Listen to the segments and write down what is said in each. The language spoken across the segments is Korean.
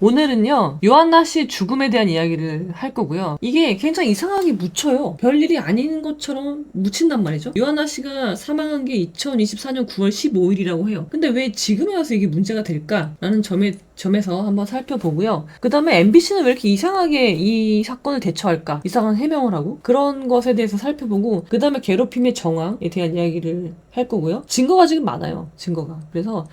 오늘은요, 요한나 씨 죽음에 대한 이야기를 할 거고요. 이게 굉장히 이상하게 묻혀요. 별일이 아닌 것처럼 묻힌단 말이죠. 요한나 씨가 사망한 게 2024년 9월 15일이라고 해요. 근데 왜 지금에 와서 이게 문제가 될까라는 점에서 한번 살펴보고요. 그 다음에 MBC는 왜 이렇게 이상하게 이 사건을 대처할까? 이상한 해명을 하고 그런 것에 대해서 살펴보고 그 다음에 괴롭힘의 정황에 대한 이야기를 할 거고요. 증거가 지금 많아요. 증거가. 그래서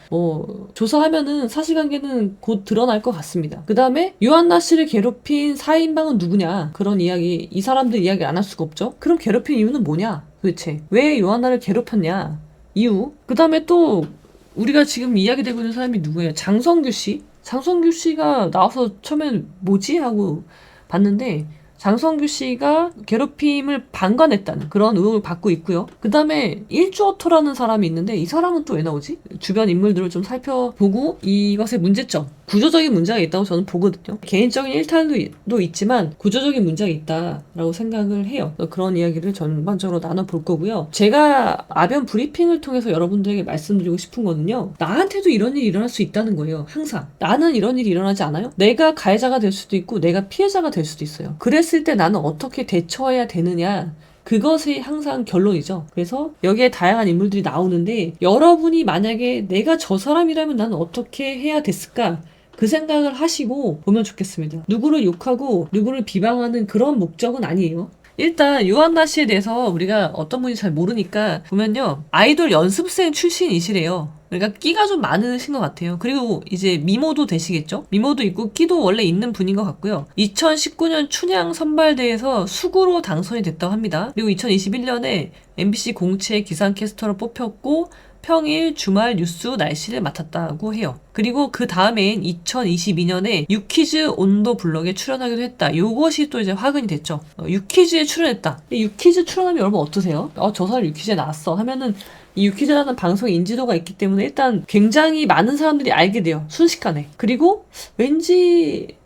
조사하면은 사실관계는 곧 드러날 것 같습니다. 그 다음에 요한나 씨를 괴롭힌 4인방은 누구냐? 그런 이야기, 이 사람들 이야기 안 할 수가 없죠. 그럼 괴롭힌 이유는 뭐냐? 도대체 왜 요한나를 괴롭혔냐? 이유. 그 다음에 또 우리가 지금 이야기되고 있는 사람이 누구예요? 장성규 씨? 장성규 씨가 나와서 처음엔 뭐지? 하고 봤는데 장성규 씨가 괴롭힘을 방관했다는 그런 의혹을 받고 있고요. 그 다음에 일주어토라는 사람이 있는데 이 사람은 또 왜 나오지? 주변 인물들을 좀 살펴보고 이것의 문제점, 구조적인 문제가 있다고 저는 보거든요. 개인적인 일탈도 있지만 구조적인 문제가 있다라고 생각을 해요. 그런 이야기를 전반적으로 나눠볼 거고요. 제가 아변 브리핑을 통해서 여러분들에게 말씀드리고 싶은 거는요. 나한테도 이런 일이 일어날 수 있다는 거예요. 항상. 나는 이런 일이 일어나지 않아요? 내가 가해자가 될 수도 있고 내가 피해자가 될 수도 있어요. 그랬을 때 나는 어떻게 대처해야 되느냐, 그것이 항상 결론이죠. 그래서 여기에 다양한 인물들이 나오는데 여러분이 만약에 내가 저 사람이라면 나는 어떻게 해야 됐을까, 그 생각을 하시고 보면 좋겠습니다. 누구를 욕하고 누구를 비방하는 그런 목적은 아니에요. 일단 요한나 씨에 대해서 우리가 어떤 분인지 잘 모르니까 보면요, 아이돌 연습생 출신이시래요. 그러니까 끼가 좀 많으신 것 같아요. 그리고 이제 미모도 되시겠죠? 미모도 있고 끼도 원래 있는 분인 것 같고요. 2019년 춘향 선발대에서 수구로 당선이 됐다고 합니다. 그리고 2021년에 MBC 공채 기상캐스터로 뽑혔고 평일 주말 뉴스 날씨를 맡았다고 해요. 그리고 그 다음엔 2022년에 유퀴즈 온도 블럭에 출연하기도 했다. 요것이 또 이제 화근이 됐죠. 유퀴즈에 출연했다. 유퀴즈 출연하면 여러분 어떠세요? 저 사람 유퀴즈에 나왔어 하면은 이 유퀴즈라는 방송의 인지도가 있기 때문에 일단 굉장히 많은 사람들이 알게 돼요. 순식간에. 그리고 왠지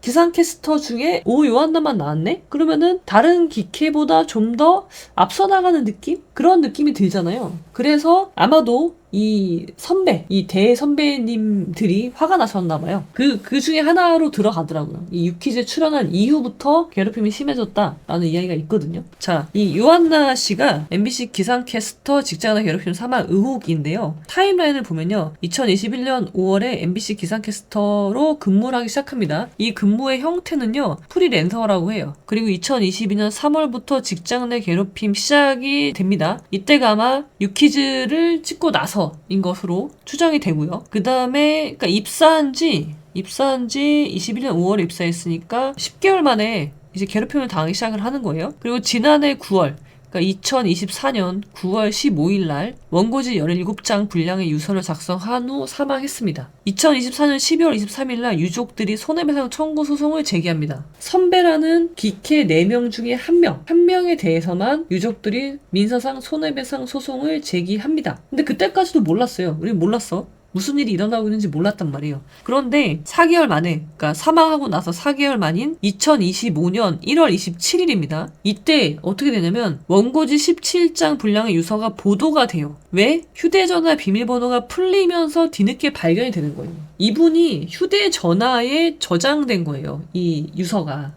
기상캐스터 중에 요한나만 나왔네? 그러면은 다른 기캐보다 좀 더 앞서 나가는 느낌? 그런 느낌이 들잖아요. 그래서 아마도 이 대선배님들이 화가 나셨나봐요. 그 중에 하나로 들어가더라고요. 이 유퀴즈에 출연한 이후부터 괴롭힘이 심해졌다라는 이야기가 있거든요. 자, 이 요한나 씨가 MBC 기상캐스터 직장 내 괴롭힘 사망 의혹인데요. 타임라인을 보면요. 2021년 5월에 MBC 기상캐스터로 근무를 하기 시작합니다. 이 근무의 형태는요, 프리랜서라고 해요. 그리고 2022년 3월부터 직장 내 괴롭힘 시작이 됩니다. 이때가 아마 유퀴즈를 찍고 나서인 것으로 추정이 되고요. 그 다음에 그러니까 입사한 지 21년 5월에 입사했으니까 10개월 만에 이제 괴롭힘을 당하기 시작을 하는 거예요. 그리고 지난해 9월, 그러니까 2024년 9월 15일 날 원고지 17장 분량의 유서를 작성한 후 사망했습니다. 2024년 12월 23일 날 유족들이 손해배상 청구 소송을 제기합니다. 선배라는 기캐 4명 중에 한 명에 대해서만 유족들이 민사상 손해배상 소송을 제기합니다. 근데 그때까지도 몰랐어요. 우리 몰랐어. 무슨 일이 일어나고 있는지 몰랐단 말이에요. 그런데 4개월 만에, 그러니까 사망하고 나서 4개월 만인 2025년 1월 27일입니다. 이때 어떻게 되냐면 원고지 17장 분량의 유서가 보도가 돼요. 왜? 휴대전화 비밀번호가 풀리면서 뒤늦게 발견이 되는 거예요. 이분이 휴대전화에 저장된 거예요. 이 유서가.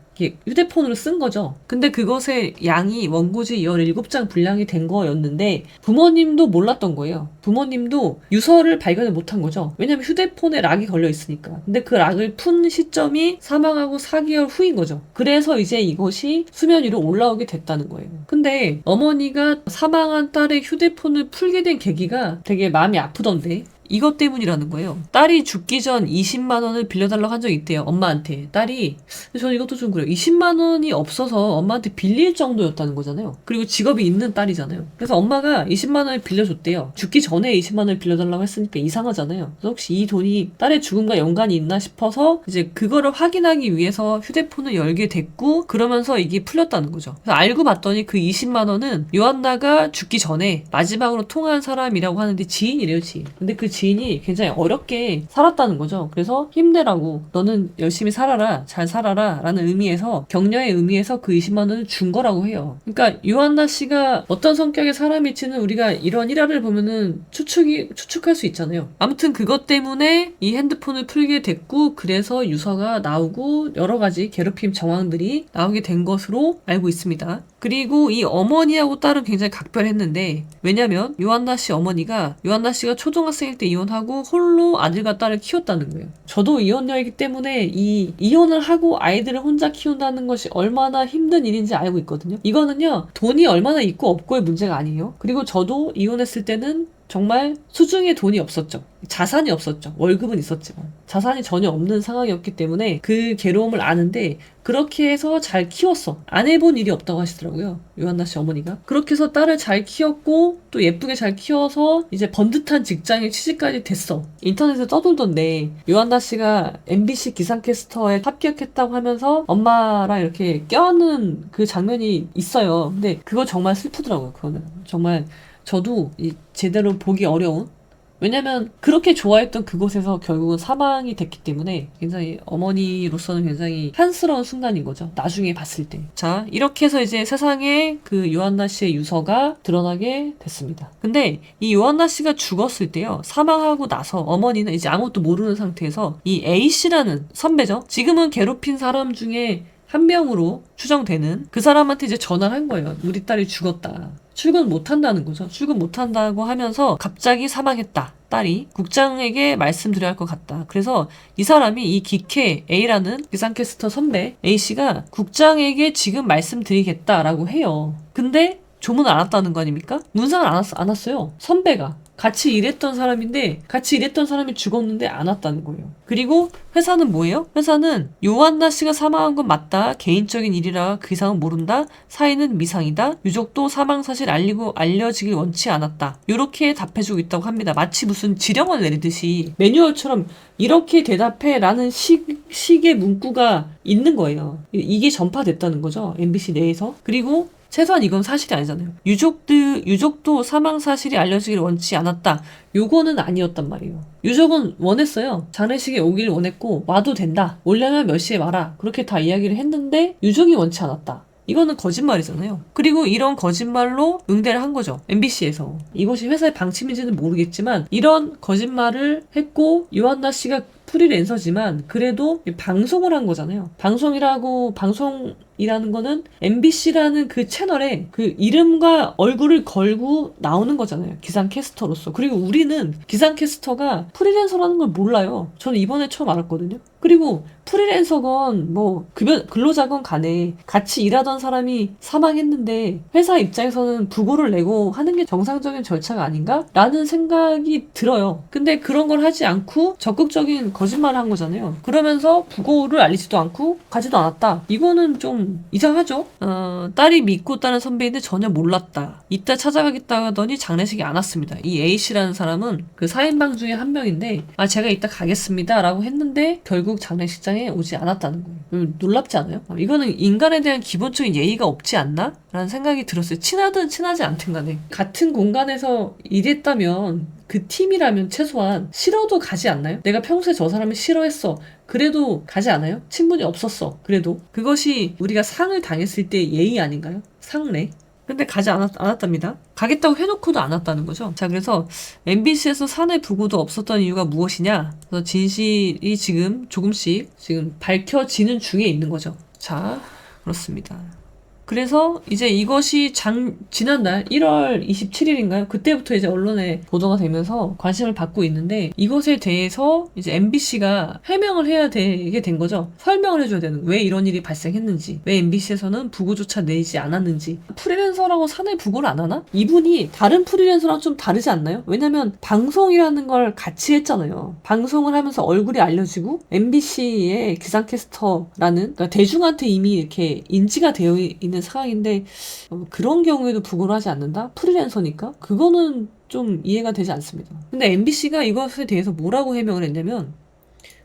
휴대폰으로 쓴 거죠. 근데 그것의 양이 원고지 17장 분량이 된 거였는데 부모님도 몰랐던 거예요. 부모님도 유서를 발견을 못한 거죠. 왜냐면 휴대폰에 락이 걸려 있으니까. 근데 그 락을 푼 시점이 사망하고 4개월 후인 거죠. 그래서 이제 이것이 수면 위로 올라오게 됐다는 거예요. 근데 어머니가 사망한 딸의 휴대폰을 풀게 된 계기가 되게 마음이 아프던데, 이것 때문이라는 거예요. 딸이 죽기 전 20만 원을 빌려달라고 한 적이 있대요. 엄마한테. 딸이. 저는 이것도 좀 그래요. 20만 원이 없어서 엄마한테 빌릴 정도였다는 거잖아요. 그리고 직업이 있는 딸이잖아요. 그래서 엄마가 20만 원을 빌려줬대요. 죽기 전에 20만 원을 빌려달라고 했으니까 이상하잖아요. 그래서 혹시 이 돈이 딸의 죽음과 연관이 있나 싶어서 이제 그거를 확인하기 위해서 휴대폰을 열게 됐고, 그러면서 이게 풀렸다는 거죠. 그래서 알고 봤더니 그 20만 원은 요한나가 죽기 전에 마지막으로 통화한 사람이라고 하는데 지인이래요, 지인. 근데 그 지인이 굉장히 어렵게 살았다는 거죠. 그래서 힘내라고, 너는 열심히 살아라, 잘 살아라 라는 의미에서, 격려의 의미에서 그 20만 원을 준 거라고 해요. 그러니까 유한나 씨가 어떤 성격의 사람일지는 우리가 이런 일화를 보면은 추측할 수 있잖아요. 아무튼 그것 때문에 이 핸드폰을 풀게 됐고, 그래서 유서가 나오고 여러 가지 괴롭힘 정황들이 나오게 된 것으로 알고 있습니다. 그리고 이 어머니하고 딸은 굉장히 각별했는데, 왜냐면 요한나 씨 어머니가 요한나 씨가 초등학생일 때 이혼하고 홀로 아들과 딸을 키웠다는 거예요. 저도 이혼녀이기 때문에 이 이혼을 하고 아이들을 혼자 키운다는 것이 얼마나 힘든 일인지 알고 있거든요. 이거는요, 돈이 얼마나 있고 없고의 문제가 아니에요. 그리고 저도 이혼했을 때는 정말 수중에 돈이 없었죠. 자산이 없었죠. 월급은 있었지만 자산이 전혀 없는 상황이었기 때문에 그 괴로움을 아는데, 그렇게 해서 잘 키웠어. 안 해본 일이 없다고 하시더라고요, 요한나 씨 어머니가. 그렇게 해서 딸을 잘 키웠고 또 예쁘게 잘 키워서 이제 번듯한 직장에 취직까지 됐어. 인터넷에 떠돌던데 요한나 씨가 MBC 기상캐스터에 합격했다고 하면서 엄마랑 이렇게 껴안는 그 장면이 있어요. 근데 그거 정말 슬프더라고요. 그거는 정말 저도 제대로 보기 어려운, 왜냐면 그렇게 좋아했던 그곳에서 결국은 사망이 됐기 때문에 굉장히 어머니로서는 굉장히 한스러운 순간인 거죠, 나중에 봤을 때. 자, 이렇게 해서 이제 세상에 그 요한나 씨의 유서가 드러나게 됐습니다. 근데 이 요한나 씨가 죽었을 때요, 사망하고 나서 어머니는 이제 아무것도 모르는 상태에서 이 A씨라는 선배죠, 지금은 괴롭힌 사람 중에 한 명으로 추정되는 그 사람한테 이제 전화를 한 거예요. 우리 딸이 죽었다. 출근 못한다는 거죠. 출근 못한다고 하면서 갑자기 사망했다, 딸이. 국장에게 말씀드려야 할 것 같다. 그래서 이 사람이, 이 기캐 A라는 기상캐스터 선배 A씨가 국장에게 지금 말씀드리겠다라고 해요. 근데 조문을 안 왔다는 거 아닙니까? 문상을 안 왔어요. 선배가. 같이 일했던 사람인데, 같이 일했던 사람이 죽었는데 안 왔다는 거예요. 그리고 회사는 뭐예요? 회사는 요한나 씨가 사망한 건 맞다, 개인적인 일이라 그 이상은 모른다, 사인은 미상이다, 유족도 사망 사실 알려지길 원치 않았다, 이렇게 답해주고 있다고 합니다. 마치 무슨 지령을 내리듯이 매뉴얼처럼 이렇게 대답해 라는 식의 문구가 있는 거예요. 이게 전파됐다는 거죠, MBC 내에서. 그리고 최소한 이건 사실이 아니잖아요. 유족도 사망 사실이 알려지길 원치 않았다, 요거는 아니었단 말이에요. 유족은 원했어요. 장례식에 오길 원했고 와도 된다, 오려면 몇 시에 와라, 그렇게 다 이야기를 했는데 유족이 원치 않았다. 이거는 거짓말이잖아요. 그리고 이런 거짓말로 응대를 한 거죠, MBC에서. 이것이 회사의 방침인지는 모르겠지만 이런 거짓말을 했고, 요한나 씨가 프리랜서지만 그래도 방송을 한 거잖아요. 방송이라는 거는 MBC라는 그 채널에 그 이름과 얼굴을 걸고 나오는 거잖아요, 기상캐스터로서. 그리고 우리는 기상캐스터가 프리랜서라는 걸 몰라요. 저는 이번에 처음 알았거든요. 그리고 프리랜서건 뭐 근로자건 간에 같이 일하던 사람이 사망했는데 회사 입장에서는 부고를 내고 하는 게 정상적인 절차가 아닌가? 라는 생각이 들어요. 근데 그런 걸 하지 않고 적극적인 거짓말을 한 거잖아요. 그러면서 부고를 알리지도 않고 가지도 않았다. 이거는 좀 이상하죠? 딸이 믿고 있다는 선배인데 전혀 몰랐다. 이따 찾아가겠다 하더니 장례식에 안 왔습니다. 이 A씨라는 사람은 그 4인방 중에 한 명인데, 제가 이따 가겠습니다 라고 했는데 결국 장례식장에 오지 않았다는 거예요. 놀랍지 않아요? 이거는 인간에 대한 기본적인 예의가 없지 않나? 라는 생각이 들었어요. 친하든 친하지 않든 간에. 같은 공간에서 일했다면, 그 팀이라면 최소한 싫어도 가지 않나요? 내가 평소에 저 사람을 싫어했어, 그래도 가지 않아요? 친분이 없었어, 그래도. 그것이 우리가 상을 당했을 때 예의 아닌가요? 상례. 근데 가지 않았답니다. 가겠다고 해놓고도 안 왔다는 거죠. 자, 그래서 MBC에서 사내 부고도 없었던 이유가 무엇이냐? 그래서 진실이 조금씩 밝혀지는 중에 있는 거죠. 자, 그렇습니다. 그래서 이제 이것이 지난달 1월 27일인가요? 그때부터 이제 언론에 보도가 되면서 관심을 받고 있는데, 이것에 대해서 이제 MBC가 해명을 해야 되게 된 거죠. 설명을 해줘야 되는 거예요. 왜 이런 일이 발생했는지, 왜 MBC에서는 부고조차 내지 않았는지. 프리랜서라고 사내 부고를 안 하나? 이분이 다른 프리랜서랑 좀 다르지 않나요? 왜냐면 방송이라는 걸 같이 했잖아요. 방송을 하면서 얼굴이 알려지고 MBC의 기상캐스터라는, 그러니까 대중한테 이미 이렇게 인지가 되어 있는 상황인데 그런 경우에도 부고를 하지 않는다? 프리랜서니까? 그거는 좀 이해가 되지 않습니다. 근데 MBC가 이것에 대해서 뭐라고 해명을 했냐면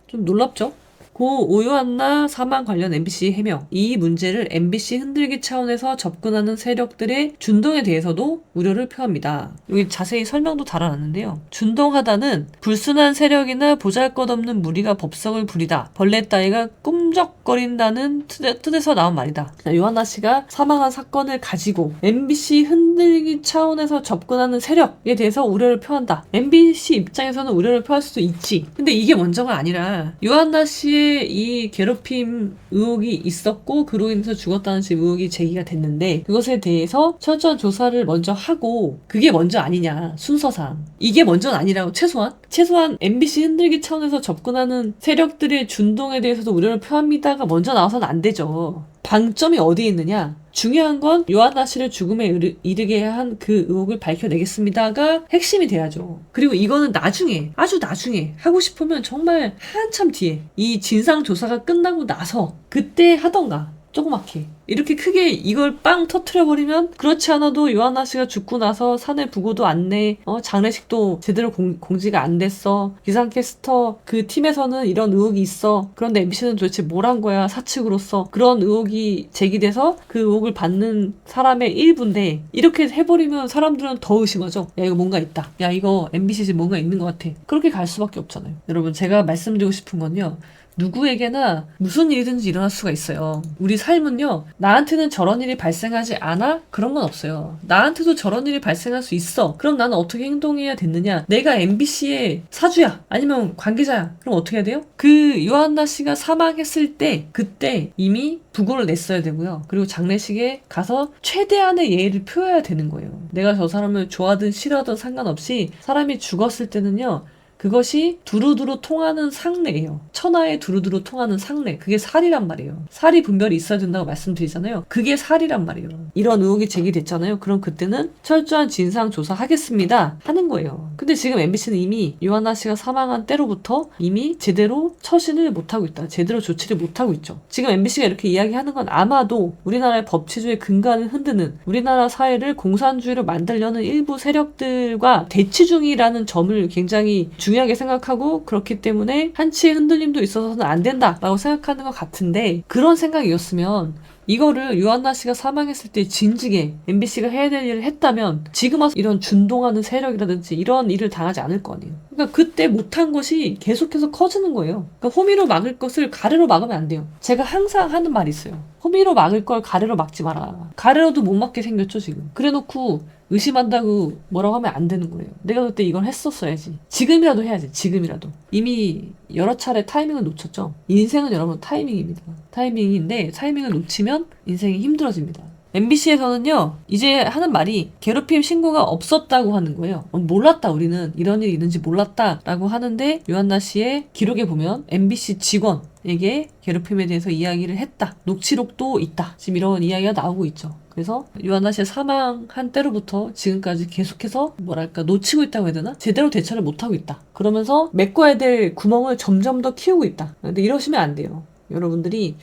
좀 놀랍죠? 고 오유한나 사망 관련 MBC 해명. 이 문제를 MBC 흔들기 차원에서 접근하는 세력들의 준동에 대해서도 우려를 표합니다. 여기 자세히 설명도 달아놨는데요. 준동하다는 불순한 세력이나 보잘것없는 무리가 법석을 부리다. 벌레 따위가 꿈적거린다는 뜻에서 나온 말이다. 요한나 씨가 사망한 사건을 가지고 MBC 흔들기 차원에서 접근하는 세력에 대해서 우려를 표한다. MBC 입장에서는 우려를 표할 수도 있지. 근데 이게 먼저가 아니라 요한나 씨의 이 괴롭힘 의혹이 있었고 그로 인해서 죽었다는 지금 의혹이 제기가 됐는데 그것에 대해서 철저한 조사를 먼저 하고 그게 먼저 아니냐 순서상 이게 먼저는 아니라고 최소한 MBC 흔들기 차원에서 접근하는 세력들의 준동에 대해서도 우려를 표합니다가 먼저 나와서는 안 되죠. 방점이 어디에 있느냐? 중요한 건 요한나 씨를 죽음에 이르게 한 그 의혹을 밝혀내겠습니다가 핵심이 돼야죠. 그리고 이거는 나중에 아주 나중에 하고 싶으면 정말 한참 뒤에 이 진상조사가 끝나고 나서 그때 하던가 조그맣게 이렇게 크게 이걸 빵 터트려버리면 그렇지 않아도 요한나 씨가 죽고 나서 사내 부고도 안 내, 장례식도 제대로 공지가 안 됐어. 기상캐스터 그 팀에서는 이런 의혹이 있어. 그런데 MBC는 도대체 뭘 한 거야 사측으로서. 그런 의혹이 제기돼서 그 의혹을 받는 사람의 일부인데 이렇게 해버리면 사람들은 더 의심하죠. 야 이거 뭔가 있다. 야 이거 MBC 뭔가 있는 것 같아. 그렇게 갈 수밖에 없잖아요. 여러분 제가 말씀드리고 싶은 건요. 누구에게나 무슨 일이든지 일어날 수가 있어요. 우리 삶은요. 나한테는 저런 일이 발생하지 않아? 그런 건 없어요. 나한테도 저런 일이 발생할 수 있어. 그럼 나는 어떻게 행동해야 됐느냐? 내가 MBC의 사주야. 아니면 관계자야. 그럼 어떻게 해야 돼요? 그 요한나 씨가 사망했을 때 그때 이미 부고를 냈어야 되고요. 그리고 장례식에 가서 최대한의 예의를 표해야 되는 거예요. 내가 저 사람을 좋아하든 싫어하든 상관없이 사람이 죽었을 때는요. 그것이 두루두루 통하는 상례예요. 천하에 두루두루 통하는 상례. 그게 살이란 말이에요. 살이 분별이 있어야 된다고 말씀드리잖아요. 그게 살이란 말이에요. 이런 의혹이 제기됐잖아요. 그럼 그때는 철저한 진상조사 하겠습니다. 하는 거예요. 근데 지금 MBC는 이미 요한나 씨가 사망한 때로부터 이미 제대로 처신을 못하고 있다. 제대로 조치를 못하고 있죠. 지금 MBC가 이렇게 이야기하는 건 아마도 우리나라의 법치주의 근간을 흔드는 우리나라 사회를 공산주의로 만들려는 일부 세력들과 대치 중이라는 점을 굉장히 중요하게 생각하고 그렇기 때문에 한치의 흔들림도 있어서는 안 된다라고 생각하는 것 같은데 그런 생각이었으면 이거를 요한나 씨가 사망했을 때 진즉에 MBC가 해야 될 일을 했다면 지금 와서 이런 준동하는 세력이라든지 이런 일을 당하지 않을 거 아니에요. 그러니까 그때 못한 것이 계속해서 커지는 거예요. 그러니까 호미로 막을 것을 가래로 막으면 안 돼요. 제가 항상 하는 말이 있어요. 호미로 막을 걸 가래로 막지 마라. 가래로도 못 막게 생겼죠 지금. 그래놓고 의심한다고 뭐라고 하면 안 되는 거예요. 내가 그때 이걸 했었어야지. 지금이라도 해야지. 지금이라도. 이미 여러 차례 타이밍을 놓쳤죠. 인생은 여러분 타이밍입니다. 타이밍인데 타이밍을 놓치면 인생이 힘들어집니다. MBC에서는요. 이제 하는 말이 괴롭힘 신고가 없었다고 하는 거예요. 몰랐다 우리는. 이런 일이 있는지 몰랐다 라고 하는데 요한나 씨의 기록에 보면 MBC 직원에게 괴롭힘에 대해서 이야기를 했다. 녹취록도 있다. 지금 이런 이야기가 나오고 있죠. 그래서 요한나 씨가 사망한 때로부터 지금까지 계속해서 뭐랄까 놓치고 있다고 해야 되나? 제대로 대처를 못하고 있다. 그러면서 메꿔야 될 구멍을 점점 더 키우고 있다. 근데 이러시면 안 돼요. 여러분들이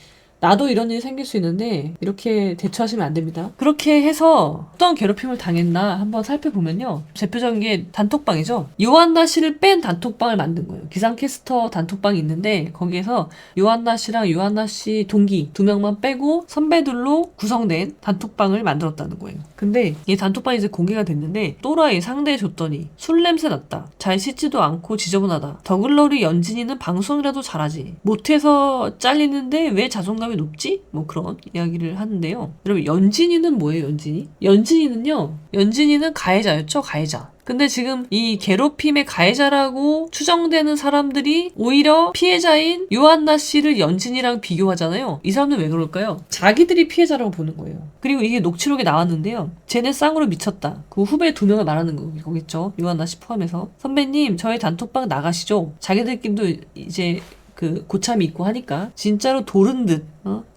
나도 이런 일이 생길 수 있는데 이렇게 대처하시면 안 됩니다. 그렇게 해서 어떤 괴롭힘을 당했나 한번 살펴보면요. 대표적인 게 단톡방이죠. 요한나 씨를 뺀 단톡방을 만든 거예요. 기상캐스터 단톡방이 있는데 거기에서 요한나 씨랑 요한나 씨 동기 2명만 빼고 선배들로 구성된 단톡방을 만들었다는 거예요. 근데 이 단톡방이 이제 공개가 됐는데 또라이 상대해줬더니 술 냄새 났다. 잘 씻지도 않고 지저분하다. 더글러리 연진이는 방송이라도 잘하지. 못해서 잘리는데 왜 자존감이 높지? 뭐 그런 이야기를 하는데요. 여러분 연진이는 뭐예요? 연진이는 가해자였죠. 가해자. 근데 지금 이 괴롭힘의 가해자라고 추정되는 사람들이 오히려 피해자인 요한나 씨를 연진이랑 비교하잖아요. 이 사람들은 왜 그럴까요? 자기들이 피해자라고 보는 거예요. 그리고 이게 녹취록에 나왔는데요. 쟤네 쌍으로 미쳤다. 그 후배 2명을 말하는 거겠죠. 요한나 씨 포함해서. 선배님 저희 단톡방 나가시죠. 자기들끼리도 이제 그 고참이 있고 하니까 진짜로 도른 듯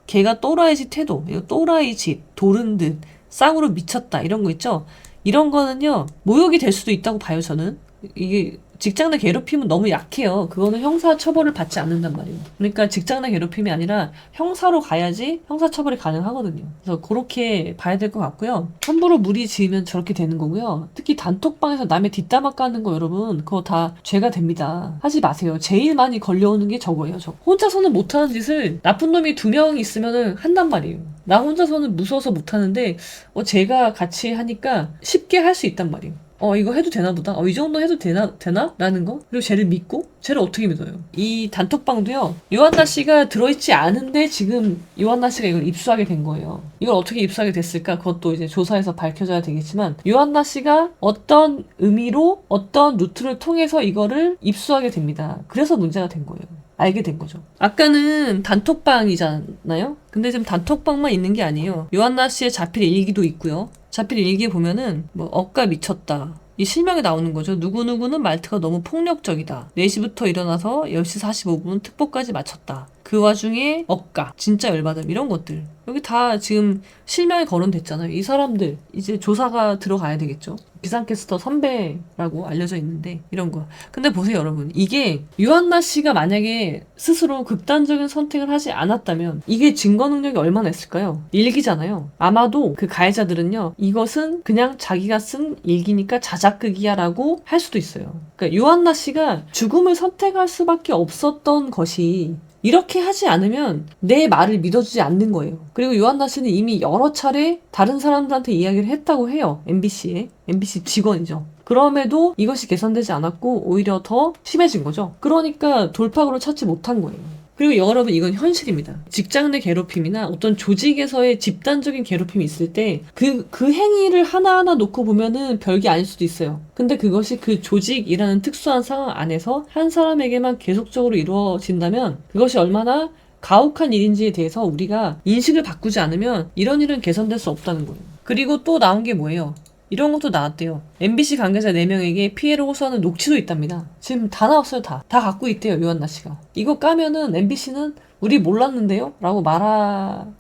걔가 또라이 짓 태도 이거 또라이 짓 도른 듯 쌍으로 미쳤다 이런 거 있죠. 이런 거는요 모욕이 될 수도 있다고 봐요. 저는 이게 직장 내 괴롭힘은 너무 약해요. 그거는 형사 처벌을 받지 않는단 말이에요. 그러니까 직장 내 괴롭힘이 아니라 형사로 가야지 형사 처벌이 가능하거든요. 그래서 그렇게 봐야 될 것 같고요. 함부로 무리 지으면 저렇게 되는 거고요. 특히 단톡방에서 남의 뒷담화 까는 거 여러분 그거 다 죄가 됩니다. 하지 마세요. 제일 많이 걸려오는 게 저거예요. 저 혼자서는 못하는 짓을 나쁜 놈이 2명 있으면은 한단 말이에요. 나 혼자서는 무서워서 못하는데 제가 같이 하니까 쉽게 할 수 있단 말이에요. 이거 해도 되나 보다. 이 정도 해도 되나? 라는 거. 그리고 쟤를 믿고 쟤를 어떻게 믿어요? 이 단톡방도요. 요한나 씨가 들어있지 않은데 지금 요한나 씨가 이걸 입수하게 된 거예요. 이걸 어떻게 입수하게 됐을까? 그것도 이제 조사해서 밝혀져야 되겠지만 요한나 씨가 어떤 의미로 어떤 루트를 통해서 이거를 입수하게 됩니다. 그래서 문제가 된 거예요. 알게 된 거죠. 아까는 단톡방이잖아요? 근데 지금 단톡방만 있는 게 아니에요. 요한나 씨의 자필 일기도 있고요. 자필 일기에 보면은 억까 미쳤다. 이 실명이 나오는 거죠. 누구누구는 말투가 너무 폭력적이다. 4시부터 일어나서 10시 45분 특보까지 마쳤다. 그 와중에 억까, 진짜 열받음 이런 것들. 여기 다 지금 실명이 거론됐잖아요. 이 사람들 이제 조사가 들어가야 되겠죠. 기상캐스터 선배라고 알려져 있는데 이런 거. 근데 보세요 여러분. 이게 유한나 씨가 만약에 스스로 극단적인 선택을 하지 않았다면 이게 증거 능력이 얼마나 있을까요? 일기잖아요. 아마도 그 가해자들은요. 이것은 그냥 자기가 쓴 일기니까 자작극이야 라고 할 수도 있어요. 그러니까 유한나 씨가 죽음을 선택할 수밖에 없었던 것이 이렇게 하지 않으면 내 말을 믿어주지 않는 거예요. 그리고 요한나 씨는 이미 여러 차례 다른 사람들한테 이야기를 했다고 해요. MBC에. MBC 직원이죠. 그럼에도 이것이 개선되지 않았고 오히려 더 심해진 거죠. 그러니까 돌파구를 찾지 못한 거예요. 그리고 여러분 이건 현실입니다. 직장 내 괴롭힘이나 어떤 조직에서의 집단적인 괴롭힘이 있을 때 그 행위를 하나하나 놓고 보면은 별게 아닐 수도 있어요. 근데 그것이 그 조직이라는 특수한 상황 안에서 한 사람에게만 계속적으로 이루어진다면 그것이 얼마나 가혹한 일인지에 대해서 우리가 인식을 바꾸지 않으면 이런 일은 개선될 수 없다는 거예요. 그리고 또 나온 게 뭐예요? 이런 것도 나왔대요. MBC 관계자 4명에게 피해를 호소하는 녹취도 있답니다. 지금 다 나왔어요. 다 갖고 있대요. 요한나 씨가. 이거 까면은 MBC는 우리 몰랐는데요? 라고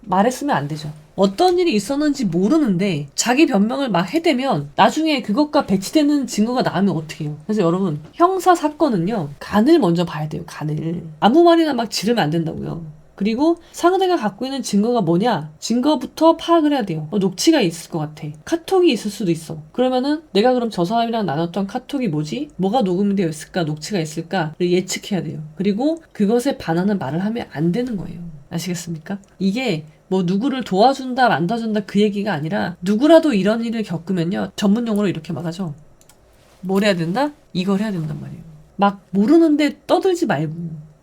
말했으면 안 되죠. 어떤 일이 있었는지 모르는데 자기 변명을 막 해대면 나중에 그것과 배치되는 증거가 나오면 어떻게 해요? 그래서 여러분 형사 사건은요. 간을 먼저 봐야 돼요. 간을. 아무 말이나 막 지르면 안 된다고요. 그리고 상대가 갖고 있는 증거가 뭐냐? 증거부터 파악을 해야 돼요. 녹취가 있을 것 같아. 카톡이 있을 수도 있어. 그러면은 내가 그럼 저 사람이랑 나눴던 카톡이 뭐지? 뭐가 녹음이 되어 있을까? 녹취가 있을까? 예측해야 돼요. 그리고 그것에 반하는 말을 하면 안 되는 거예요. 아시겠습니까? 이게 누구를 도와준다, 만들어준다 그 얘기가 아니라 누구라도 이런 일을 겪으면요. 전문 용어로 이렇게 말하죠. 뭘 해야 된다? 이걸 해야 된단 말이에요. 막 모르는데 떠들지 말고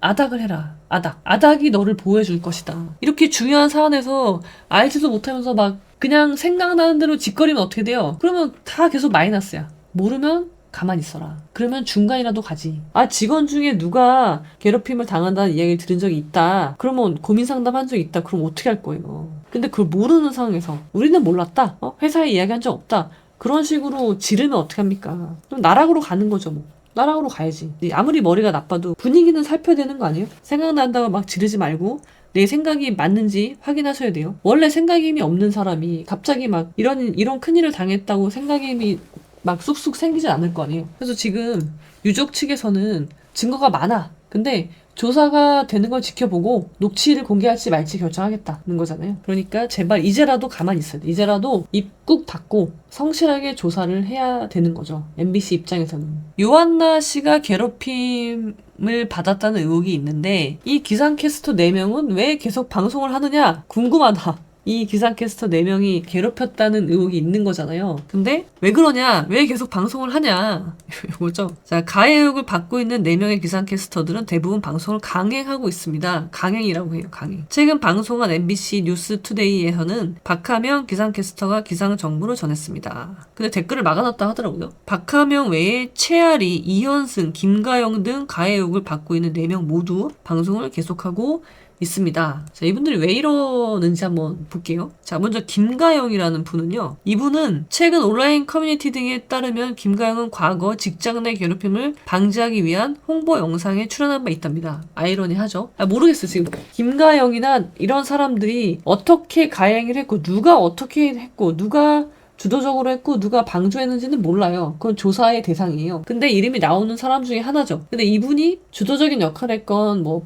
아닥을 해라. 아닥이 너를 보호해줄 것이다. 이렇게 중요한 사안에서 알지도 못하면서 막 그냥 생각나는 대로 짓거리면 어떻게 돼요? 그러면 다 계속 마이너스야. 모르면 가만히 있어라. 그러면 중간이라도 가지. 직원 중에 누가 괴롭힘을 당한다는 이야기를 들은 적이 있다. 그러면 고민 상담한 적이 있다. 그럼 어떻게 할 거예요? 근데 그걸 모르는 상황에서 우리는 몰랐다. 회사에 이야기한 적 없다. 그런 식으로 지르면 어떻게 합니까? 그럼 나락으로 가는 거죠 뭐. 나락으로 가야지. 아무리 머리가 나빠도 분위기는 살펴야 되는 거 아니에요? 생각난다고 막 지르지 말고 내 생각이 맞는지 확인하셔야 돼요. 원래 생각의 힘이 없는 사람이 갑자기 막 이런 큰일을 당했다고 생각의 힘이 막 쑥쑥 생기지 않을 거 아니에요. 그래서 지금 유족 측에서는 증거가 많아. 근데 조사가 되는 걸 지켜보고 녹취를 공개할지 말지 결정하겠다는 거잖아요. 그러니까 제발 이제라도 가만히 있어야 돼. 이제라도 입 꾹 닫고 성실하게 조사를 해야 되는 거죠. MBC 입장에서는. 요한나 씨가 괴롭힘을 받았다는 의혹이 있는데 이 기상캐스터 4명은 왜 계속 방송을 하느냐? 궁금하다. 이 기상캐스터 4명이 괴롭혔다는 의혹이 있는 거잖아요. 근데 왜 그러냐? 왜 계속 방송을 하냐? 이거죠. 자, 가해 의혹을 받고 있는 4명의 기상캐스터들은 대부분 방송을 강행하고 있습니다. 강행이라고 해요. 강행. 최근 방송한 MBC 뉴스투데이에서는 박하명 기상캐스터가 기상 정보를 전했습니다. 근데 댓글을 막아놨다 하더라고요. 박하명 외에 최아리, 이현승, 김가영 등 가해 의혹을 받고 있는 4명 모두 방송을 계속하고 있습니다. 자, 이분들이 왜 이러는지 한번 볼게요. 자, 먼저 김가영이라는 분은요. 이분은 최근 온라인 커뮤니티 등에 따르면 김가영은 과거 직장 내 괴롭힘을 방지하기 위한 홍보 영상에 출연한 바 있답니다. 아이러니하죠? 모르겠어요. 지금 김가영이나 이런 사람들이 어떻게 가해 행위를 했고 누가 어떻게 했고 누가 주도적으로 했고 누가 방조했는지는 몰라요. 그건 조사의 대상이에요. 근데 이름이 나오는 사람 중에 하나죠. 근데 이분이 주도적인 역할을 했건 뭐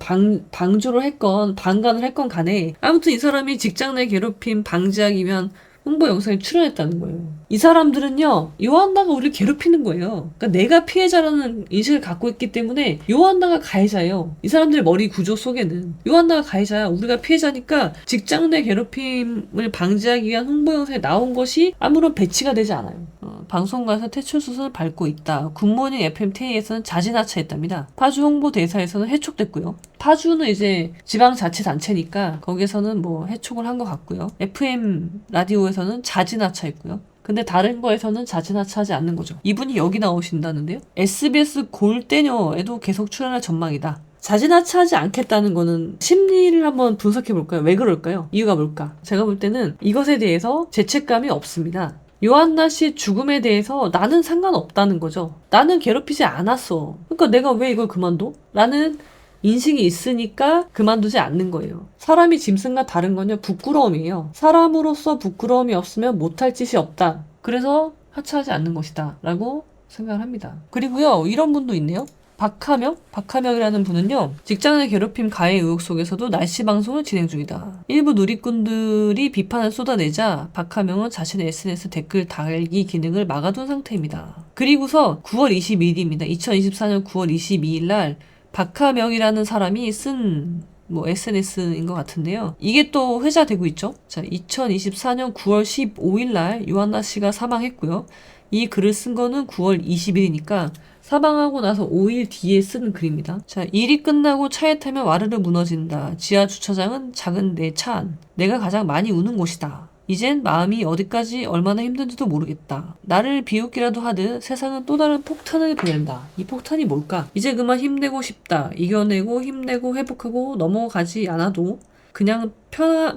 방조를 했건 방관을 했건 간에 아무튼 이 사람이 직장 내 괴롭힘 방지하기 위한 홍보 영상에 출연했다는 거예요. 이 사람들은요, 요한나가 우리를 괴롭히는 거예요. 그러니까 내가 피해자라는 인식을 갖고 있기 때문에 요한나가 가해자예요. 이 사람들 머리 구조 속에는 요한나가 가해자야. 우리가 피해자니까 직장 내 괴롭힘을 방지하기 위한 홍보 영상에 나온 것이 아무런 배치가 되지 않아요. 방송가에서 퇴출 수순을 밟고 있다. 굿모닝 FMTA에서는 자진하차했답니다. 파주 홍보대사에서는 해촉됐고요. 파주는 이제 지방자치단체니까 거기서는 뭐 해촉을 한 것 같고요. FM 라디오에서는 자진하차했고요. 근데 다른 거에서는 자진하차하지 않는 거죠. 이분이 여기 나오신다는데요. SBS 골대녀에도 계속 출연할 전망이다. 자진하차하지 않겠다는 거는 심리를 한번 분석해 볼까요? 왜 그럴까요? 이유가 뭘까? 제가 볼 때는 이것에 대해서 죄책감이 없습니다. 요한나 씨의 죽음에 대해서 나는 상관없다는 거죠. 나는 괴롭히지 않았어. 그러니까 내가 왜 이걸 그만둬? 라는 인식이 있으니까 그만두지 않는 거예요. 사람이 짐승과 다른 건요, 부끄러움이에요. 사람으로서 부끄러움이 없으면 못할 짓이 없다. 그래서 하차하지 않는 것이다. 라고 생각을 합니다. 그리고요, 이런 분도 있네요. 박하명이라는 분은요, 직장 내 괴롭힘 가해 의혹 속에서도 날씨 방송을 진행 중이다. 일부 누리꾼들이 비판을 쏟아내자 박하명은 자신의 SNS 댓글 달기 기능을 막아둔 상태입니다. 그리고서 9월 22일입니다. 2024년 9월 22일 날 박하명이라는 사람이 쓴 SNS인 것 같은데요. 이게 또 회자되고 있죠. 자, 2024년 9월 15일 날 요한나 씨가 사망했고요. 이 글을 쓴 거는 9월 20일이니까 사망하고 나서 5일 뒤에 쓴 글입니다. 자, 일이 끝나고 차에 타면 와르르 무너진다. 지하 주차장은 작은 내 차 안. 내가 가장 많이 우는 곳이다. 이젠 마음이 어디까지 얼마나 힘든지도 모르겠다. 나를 비웃기라도 하듯 세상은 또 다른 폭탄을 보낸다. 이 폭탄이 뭘까? 이제 그만 힘내고 싶다. 이겨내고 힘내고 회복하고 넘어가지 않아도 그냥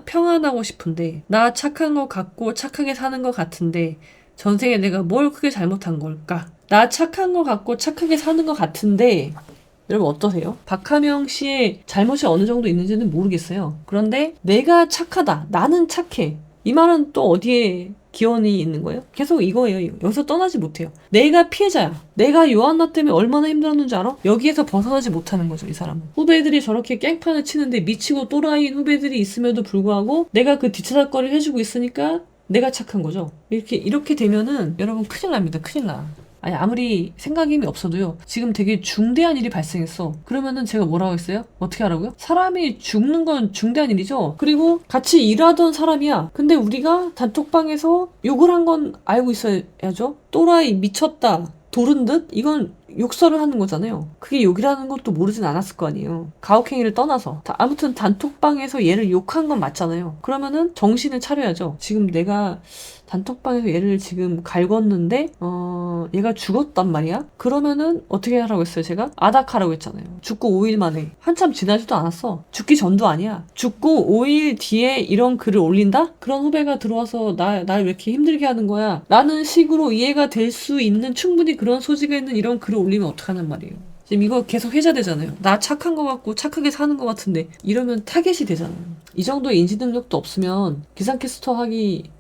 평안하고 싶은데 나 착한 것 같고 착하게 사는 것 같은데 전생에 내가 뭘 크게 잘못한 걸까? 나 착한 것 같고 착하게 사는 것 같은데 여러분 어떠세요? 박하명 씨의 잘못이 어느 정도 있는지는 모르겠어요. 그런데 내가 착하다. 나는 착해. 이 말은 또 어디에 기원이 있는 거예요? 계속 이거예요. 여기서 떠나지 못해요. 내가 피해자야. 내가 요한나 때문에 얼마나 힘들었는지 알아? 여기에서 벗어나지 못하는 거죠, 이 사람은. 후배들이 저렇게 깽판을 치는데 미치고 또라이인 후배들이 있음에도 불구하고 내가 그 뒤쳐닥거리를 해주고 있으니까 내가 착한 거죠. 이렇게 되면은 여러분 큰일 납니다. 큰일 나. 아니 아무리 생각임이 없어도요. 지금 되게 중대한 일이 발생했어. 그러면은 제가 뭐라고 했어요? 어떻게 하라고요? 사람이 죽는 건 중대한 일이죠. 그리고 같이 일하던 사람이야. 근데 우리가 단톡방에서 욕을 한 건 알고 있어야죠. 또라이 미쳤다. 도른 듯? 이건 욕설을 하는 거잖아요. 그게 욕이라는 것도 모르진 않았을 거 아니에요. 가혹행위를 떠나서. 아무튼 단톡방에서 얘를 욕한 건 맞잖아요. 그러면은 정신을 차려야죠. 지금 내가 단톡방에서 얘를 지금 갈궜는데 얘가 죽었단 말이야? 그러면은 어떻게 하라고 했어요 제가? 아닥하라고 했잖아요. 죽고 5일 만에. 한참 지나지도 않았어. 죽기 전도 아니야. 죽고 5일 뒤에 이런 글을 올린다? 그런 후배가 들어와서 날 왜 이렇게 힘들게 하는 거야? 라는 식으로 이해가 될 수 있는 충분히 그런 소지가 있는 이런 글을 올리면 어떡하란 말이에요. 지금 이거 계속 회자되잖아요. 나 착한 거 같고 착하게 사는 거 같은데 이러면 타겟이 되잖아요. 이 정도의 인지 능력도 없으면 기상캐스터 하기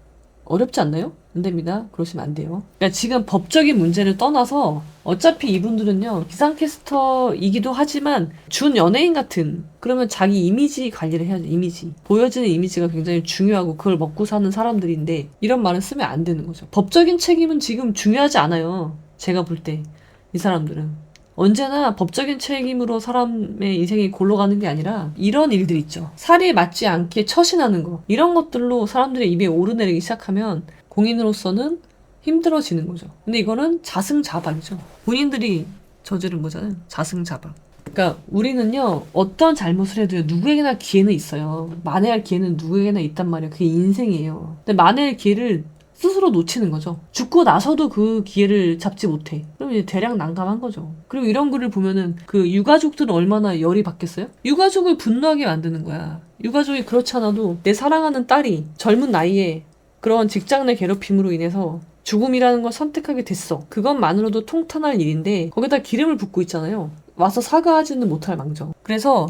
어렵지 않나요? 안 됩니다. 그러시면 안 돼요. 그러니까 지금 법적인 문제를 떠나서 어차피 이분들은요. 기상캐스터이기도 하지만 준 연예인 같은 그러면 자기 이미지 관리를 해야죠. 이미지. 보여지는 이미지가 굉장히 중요하고 그걸 먹고 사는 사람들인데 이런 말은 쓰면 안 되는 거죠. 법적인 책임은 지금 중요하지 않아요. 제가 볼 때 이 사람들은. 언제나 법적인 책임으로 사람의 인생이 골러가는 게 아니라 이런 일들 있죠. 살이 맞지 않게 처신하는 거. 이런 것들로 사람들의 입에 오르내리기 시작하면 공인으로서는 힘들어지는 거죠. 근데 이거는 자승자박이죠. 본인들이 저지른 거잖아요. 자승자박. 그러니까 우리는요. 어떤 잘못을 해도요. 누구에게나 기회는 있어요. 만회할 기회는 누구에게나 있단 말이에요. 그게 인생이에요. 근데 만회할 기회를 스스로 놓치는 거죠. 죽고 나서도 그 기회를 잡지 못해. 그럼 이제 대략 난감한 거죠. 그리고 이런 글을 보면은 그 유가족들은 얼마나 열이 받겠어요? 유가족을 분노하게 만드는 거야. 유가족이 그렇지 않아도 내 사랑하는 딸이 젊은 나이에 그런 직장 내 괴롭힘으로 인해서 죽음이라는 걸 선택하게 됐어. 그것만으로도 통탄할 일인데 거기다 기름을 붓고 있잖아요. 와서 사과하지는 못할 망정. 그래서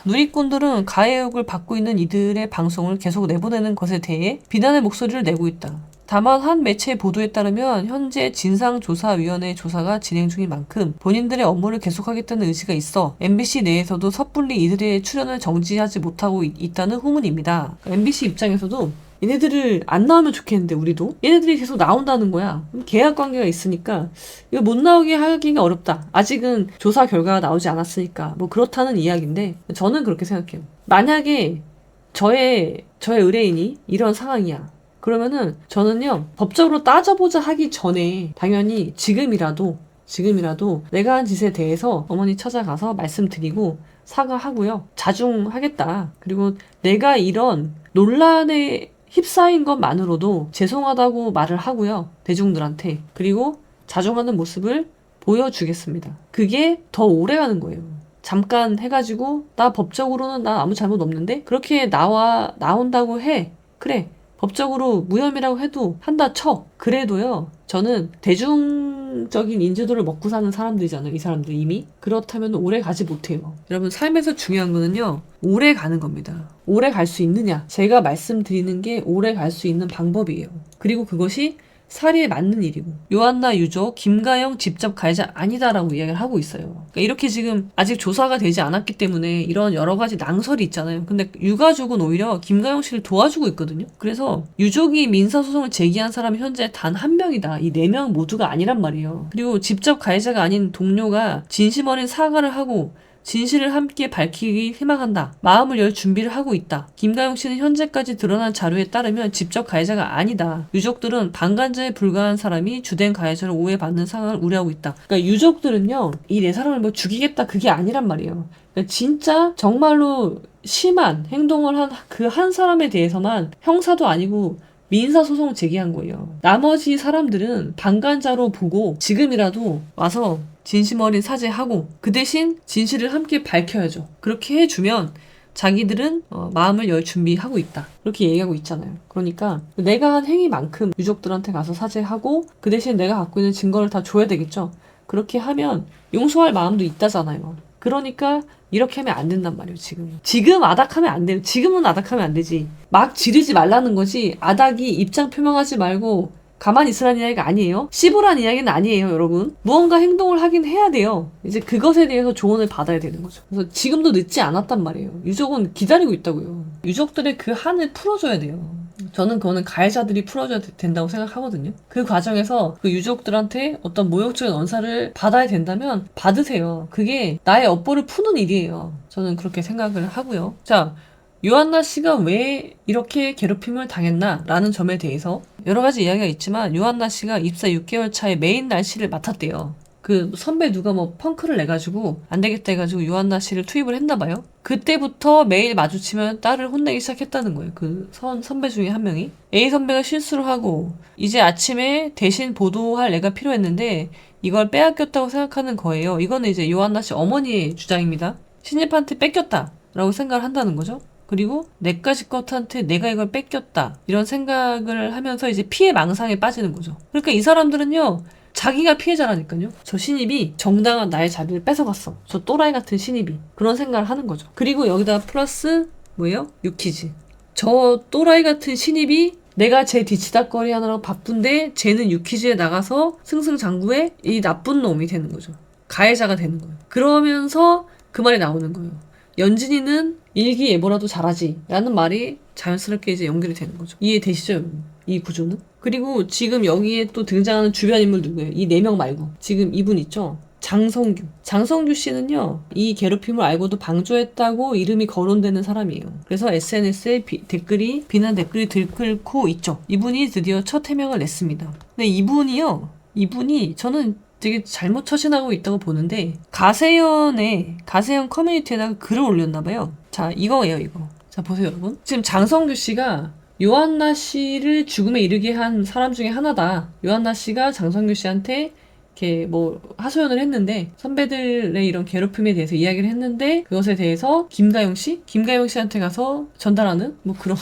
누리꾼들은 가해 의혹을 받고 있는 이들의 방송을 계속 내보내는 것에 대해 비난의 목소리를 내고 있다. 다만 한 매체의 보도에 따르면 현재 진상조사위원회 조사가 진행 중인 만큼 본인들의 업무를 계속하겠다는 의지가 있어 MBC 내에서도 섣불리 이들의 출연을 정지하지 못하고 있다는 후문입니다. MBC 입장에서도 얘네들을 안 나오면 좋겠는데 우리도 얘네들이 계속 나온다는 거야. 계약 관계가 있으니까 이거 못 나오게 하기가 어렵다. 아직은 조사 결과가 나오지 않았으니까 뭐 그렇다는 이야기인데 저는 그렇게 생각해요. 만약에 저의 의뢰인이 이런 상황이야. 그러면은 저는요 법적으로 따져보자 하기 전에 당연히 지금이라도 내가 한 짓에 대해서 어머니 찾아가서 말씀드리고 사과하고요. 자중하겠다. 그리고 내가 이런 논란에 휩싸인 것만으로도 죄송하다고 말을 하고요. 대중들한테. 그리고 자중하는 모습을 보여주겠습니다. 그게 더 오래가는 거예요. 잠깐 해가지고 나 법적으로는 나 아무 잘못 없는데 그렇게 나온다고 해. 그래. 법적으로 무혐의라고 해도 한다 쳐. 그래도요. 저는 대중적인 인지도를 먹고 사는 사람들이잖아요. 이 사람들 이미. 그렇다면 오래 가지 못해요. 여러분 삶에서 중요한 거는요. 오래 가는 겁니다. 오래 갈 수 있느냐. 제가 말씀드리는 게 오래 갈 수 있는 방법이에요. 그리고 그것이 사리에 맞는 일이고 요한나 유족 김가영 직접 가해자 아니다라고 이야기를 하고 있어요. 그러니까 이렇게 지금 아직 조사가 되지 않았기 때문에 이런 여러 가지 낭설이 있잖아요. 근데 유가족은 오히려 김가영 씨를 도와주고 있거든요. 그래서 유족이 민사소송을 제기한 사람이 현재 단 한 명이다. 이 4명 모두가 아니란 말이에요. 그리고 직접 가해자가 아닌 동료가 진심 어린 사과를 하고 진실을 함께 밝히기 희망한다. 마음을 열 준비를 하고 있다. 김가영 씨는 현재까지 드러난 자료에 따르면 직접 가해자가 아니다. 유족들은 방관자에 불과한 사람이 주된 가해자로 오해받는 상황을 우려하고 있다. 그러니까 유족들은요. 이 4사람을 뭐 죽이겠다 그게 아니란 말이에요. 그러니까 진짜 정말로 심한 행동을 한 그 한 사람에 대해서만 형사도 아니고 민사소송 제기한 거예요. 나머지 사람들은 방관자로 보고 지금이라도 와서 진심 어린 사죄하고 그 대신 진실을 함께 밝혀야죠. 그렇게 해주면 자기들은 마음을 열 준비하고 있다. 그렇게 얘기하고 있잖아요. 그러니까 내가 한 행위만큼 유족들한테 가서 사죄하고 그 대신 내가 갖고 있는 증거를 다 줘야 되겠죠. 그렇게 하면 용서할 마음도 있다잖아요. 그러니까 이렇게 하면 안 된단 말이에요. 지금 아닥하면 안 돼요. 지금은 아닥하면 안 되지. 막 지르지 말라는 거지. 아닥이 입장 표명하지 말고 가만히 있으라는 이야기가 아니에요. 씹으라는 이야기는 아니에요, 여러분. 무언가 행동을 하긴 해야 돼요. 이제 그것에 대해서 조언을 받아야 되는 거죠. 그래서 지금도 늦지 않았단 말이에요. 유족은 기다리고 있다고요. 유족들의 그 한을 풀어줘야 돼요. 저는 그거는 가해자들이 풀어줘야 된다고 생각하거든요. 그 과정에서 그 유족들한테 어떤 모욕적인 언사를 받아야 된다면 받으세요. 그게 나의 업보를 푸는 일이에요. 저는 그렇게 생각을 하고요. 자, 요한나 씨가 왜 이렇게 괴롭힘을 당했나 라는 점에 대해서 여러 가지 이야기가 있지만 요한나 씨가 입사 6개월 차에 메인 날씨를 맡았대요. 그 선배 누가 뭐 펑크를 내가지고 안 되겠다 해가지고 요한나 씨를 투입을 했나봐요. 그때부터 매일 마주치면 딸을 혼내기 시작했다는 거예요. 그 선배 중에 한 명이. A 선배가 실수를 하고 이제 아침에 대신 보도할 애가 필요했는데 이걸 빼앗겼다고 생각하는 거예요. 이거는 이제 요한나 씨 어머니의 주장입니다. 신입한테 뺏겼다 라고 생각을 한다는 거죠. 그리고 내까지 것한테 내가 이걸 뺏겼다 이런 생각을 하면서 이제 피해 망상에 빠지는 거죠. 그러니까 이 사람들은요 자기가 피해자라니까요. 저 신입이 정당한 나의 자리를 뺏어갔어. 저 또라이 같은 신입이. 그런 생각을 하는 거죠. 그리고 여기다 플러스 뭐예요? 유키즈. 저 또라이 같은 신입이 내가 쟤 뒤치다거리 하느라고 바쁜데 쟤는 유키즈에 나가서 승승장구해 이 나쁜 놈이 되는 거죠. 가해자가 되는 거예요. 그러면서 그 말이 나오는 거예요. 연진이는 일기예보라도 잘하지 라는 말이 자연스럽게 이제 연결이 되는 거죠. 이해되시죠, 여러분? 이 구조는? 그리고 지금 여기에 또 등장하는 주변 인물 누구예요? 이 4명 말고 지금 이분 있죠? 장성규 씨는요 이 괴롭힘을 알고도 방조했다고 이름이 거론되는 사람이에요. 그래서 SNS에 비난 댓글이 들끓고 있죠. 이분이 드디어 첫 해명을 냈습니다. 근데 이분이 저는 되게 잘못 처신하고 있다고 보는데 가세연 커뮤니티에다가 글을 올렸나봐요. 자, 이거예요, 이거. 자, 보세요, 여러분. 지금 장성규 씨가 요한나 씨를 죽음에 이르게 한 사람 중에 하나다. 요한나 씨가 장성규 씨한테 이렇게 뭐 하소연을 했는데 선배들의 이런 괴롭힘에 대해서 이야기를 했는데 그것에 대해서 김가영 씨한테 가서 전달하는 뭐 그런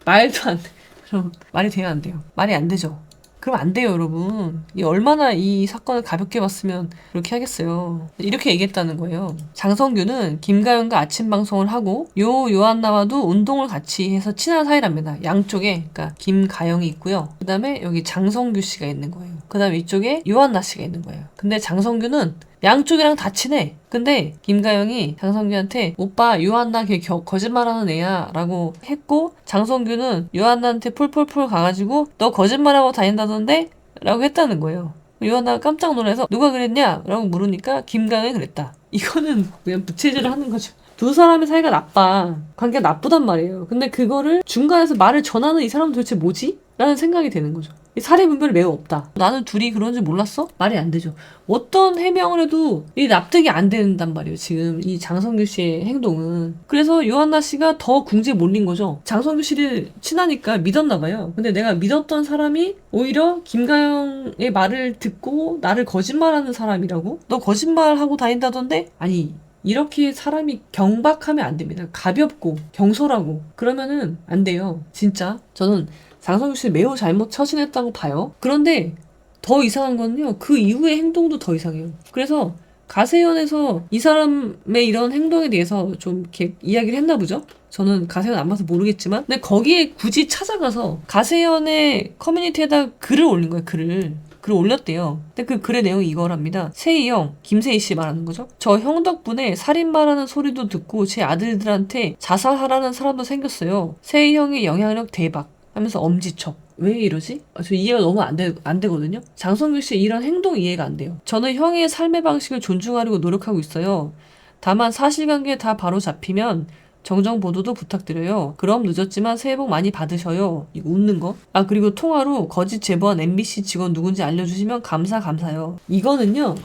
말도 안 돼. 그럼 말이 돼야 안 돼요. 말이 안 되죠. 그럼 안 돼요, 여러분. 이 얼마나 이 사건을 가볍게 봤으면 그렇게 하겠어요. 이렇게 얘기했다는 거예요. 장성규는 김가영과 아침 방송을 하고 요한나와도 운동을 같이 해서 친한 사이랍니다. 양쪽에 그러니까 김가영이 있고요. 그 다음에 여기 장성규 씨가 있는 거예요. 그 다음에 이쪽에 요한나 씨가 있는 거예요. 근데 장성규는 양쪽이랑 다 친해. 근데 김가영이 장성규한테 오빠 요한나 걔 거짓말하는 애야 라고 했고, 장성규는 요한나한테 폴폴폴 가가지고 너 거짓말하고 다닌다던데? 라고 했다는 거예요. 요한나가 깜짝 놀라서 누가 그랬냐? 라고 물으니까 김가영이 그랬다. 이거는 그냥 부채질을 하는 거죠. 두 사람의 사이가 나빠. 관계가 나쁘단 말이에요. 근데 그거를 중간에서 말을 전하는 이 사람은 도대체 뭐지? 라는 생각이 되는 거죠. 사례 분별이 매우 없다. 나는 둘이 그런 줄 몰랐어? 말이 안 되죠. 어떤 해명을 해도 이 납득이 안 된단 말이에요. 지금 이 장성규 씨의 행동은. 그래서 요한나 씨가 더 궁지에 몰린 거죠. 장성규 씨를 친하니까 믿었나 봐요. 근데 내가 믿었던 사람이 오히려 김가영의 말을 듣고 나를 거짓말하는 사람이라고? 너 거짓말하고 다닌다던데? 아니, 이렇게 사람이 경박하면 안 됩니다. 가볍고 경솔하고 그러면은 안 돼요. 진짜 저는 장성규 씨 매우 잘못 처신했다고 봐요. 그런데 더 이상한 건요, 그 이후의 행동도 더 이상해요. 그래서 가세연에서 이 사람의 이런 행동에 대해서 좀 이렇게 이야기를 했나 보죠? 저는 가세연 안 봐서 모르겠지만, 근데 거기에 굳이 찾아가서 가세연의 커뮤니티에다 글을 올린 거예요. 글을 올렸대요. 근데 그 글의 내용이 이거랍니다. 세희 형, 김세희 씨 말하는 거죠. 저 형 덕분에 살인마라는 소리도 듣고 제 아들들한테 자살하라는 사람도 생겼어요. 세희 형의 영향력 대박 하면서 엄지척. 왜 이러지? 저 이해가 너무 안 되거든요. 장성규 씨의 이런 행동 이해가 안 돼요. 저는 형의 삶의 방식을 존중하려고 노력하고 있어요. 다만 사실관계 다 바로 잡히면 정정 보도도 부탁드려요. 그럼 늦었지만 새해 복 많이 받으셔요. 이거 웃는 거. 아, 그리고 통화로 거짓 제보한 MBC 직원 누군지 알려주시면 감사요. 이거는요,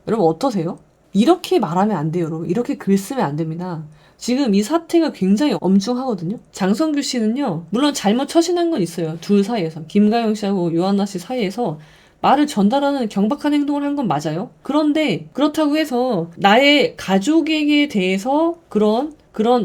여러분 어떠세요? 이렇게 말하면 안 돼요, 여러분. 이렇게 글 쓰면 안 됩니다. 지금 이 사태가 굉장히 엄중하거든요. 장성규 씨는요, 물론 잘못 처신한 건 있어요. 둘 사이에서. 김가영 씨하고 요한나 씨 사이에서 말을 전달하는 경박한 행동을 한 건 맞아요. 그런데 그렇다고 해서 나의 가족에게 대해서 그런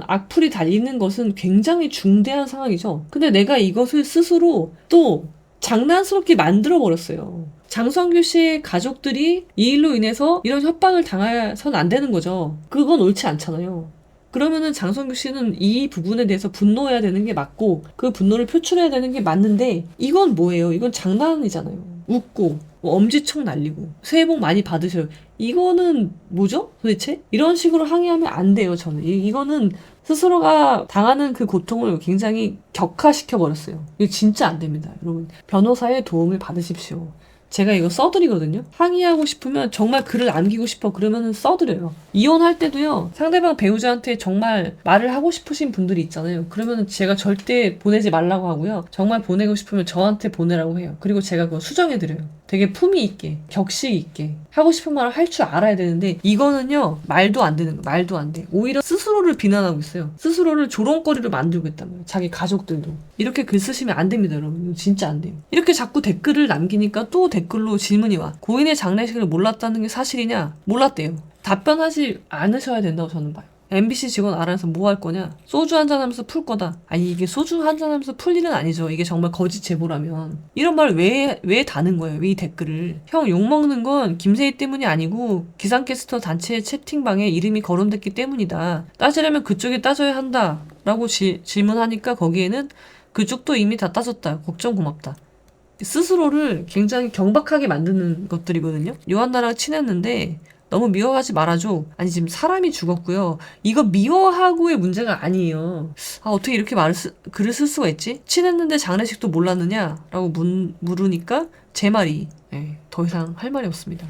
악플이 달리는 것은 굉장히 중대한 상황이죠. 근데 내가 이것을 스스로 또 장난스럽게 만들어버렸어요. 장성규 씨의 가족들이 이 일로 인해서 이런 협박을 당해서는 안 되는 거죠. 그건 옳지 않잖아요. 그러면은 장성규 씨는 이 부분에 대해서 분노해야 되는 게 맞고 그 분노를 표출해야 되는 게 맞는데, 이건 뭐예요? 이건 장난이잖아요. 웃고 뭐 엄지척 날리고 새해 복 많이 받으셔요. 이거는 뭐죠? 도대체? 이런 식으로 항의하면 안 돼요. 저는 이거는 스스로가 당하는 그 고통을 굉장히 격화시켜 버렸어요. 이거 진짜 안 됩니다. 여러분, 변호사의 도움을 받으십시오. 제가 이거 써드리거든요. 항의하고 싶으면 정말 글을 남기고 싶어 그러면은 써드려요. 이혼할 때도요, 상대방 배우자한테 정말 말을 하고 싶으신 분들이 있잖아요. 그러면은 제가 절대 보내지 말라고 하고요. 정말 보내고 싶으면 저한테 보내라고 해요. 그리고 제가 그거 수정해드려요. 되게 품위 있게, 격식 있게 하고 싶은 말을 할 줄 알아야 되는데, 이거는요, 말도 안 되는 거, 말도 안 돼. 오히려 스스로를 비난하고 있어요. 스스로를 조롱거리로 만들고 있단 말이에요. 자기 가족들도. 이렇게 글 쓰시면 안 됩니다, 여러분. 진짜 안 돼요. 이렇게 자꾸 댓글을 남기니까 또 댓글로 질문이 와. 고인의 장례식을 몰랐다는 게 사실이냐? 몰랐대요. 답변하지 않으셔야 된다고 저는 봐요. MBC 직원 알아서 뭐 할 거냐? 소주 한잔 하면서 풀 거다. 아니, 이게 소주 한잔 하면서 풀 일은 아니죠. 이게 정말 거짓 제보라면. 이런 말 왜 다는 거예요? 왜 이 댓글을. 형 욕먹는 건 김세희 때문이 아니고 기상캐스터 단체 채팅방에 이름이 거론됐기 때문이다. 따지려면 그쪽이 따져야 한다. 라고 질문하니까 거기에는 그쪽도 이미 다 따졌다. 걱정 고맙다. 스스로를 굉장히 경박하게 만드는 것들이거든요. 요한나랑 친했는데 너무 미워하지 말아줘. 아니, 지금 사람이 죽었고요. 이거 미워하고의 문제가 아니에요. 아, 어떻게 이렇게 글을 쓸 수가 있지? 친했는데 장례식도 몰랐느냐? 라고 물으니까 제 말이 더 이상 할 말이 없습니다.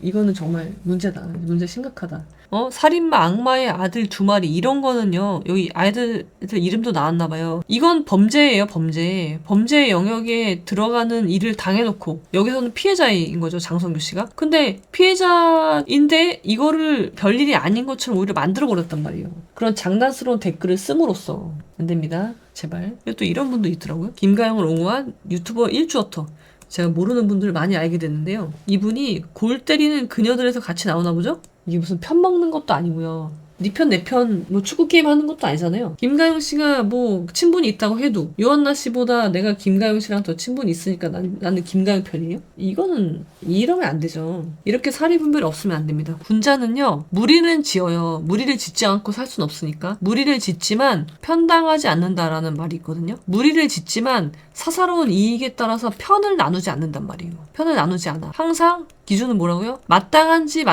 이거는 정말 문제다. 문제 심각하다. 살인마 악마의 아들 2마리 이런 거는요, 여기 아이들 이름도 나왔나 봐요. 이건 범죄예요, 범죄. 범죄의 영역에 들어가는 일을 당해놓고 여기서는 피해자인 거죠, 장성규 씨가. 근데 피해자인데 이거를 별일이 아닌 것처럼 오히려 만들어버렸단 말이에요. 그런 장난스러운 댓글을 씀으로써. 안 됩니다, 제발. 또 이런 분도 있더라고요. 김가영을 옹호한 유튜버 일주어터. 제가 모르는 분들 많이 알게 됐는데요. 이분이 골 때리는 그녀들에서 같이 나오나 보죠? 이게 무슨 편 먹는 것도 아니고요. 네 편 내 편 뭐 축구 게임 하는 것도 아니잖아요. 김가영 씨가 뭐 친분이 있다고 해도 요한나 씨보다 내가 김가영 씨랑 더 친분이 있으니까 나는 김가영 편이에요? 이거는 이러면 안 되죠. 이렇게 사리 분별이 없으면 안 됩니다. 군자는요, 무리는 지어요. 무리를 짓지 않고 살 순 없으니까. 무리를 짓지만 편당하지 않는다라는 말이 있거든요. 무리를 짓지만 사사로운 이익에 따라서 편을 나누지 않는단 말이에요. 편을 나누지 않아. 항상 기준은 뭐라고요? 마땅한지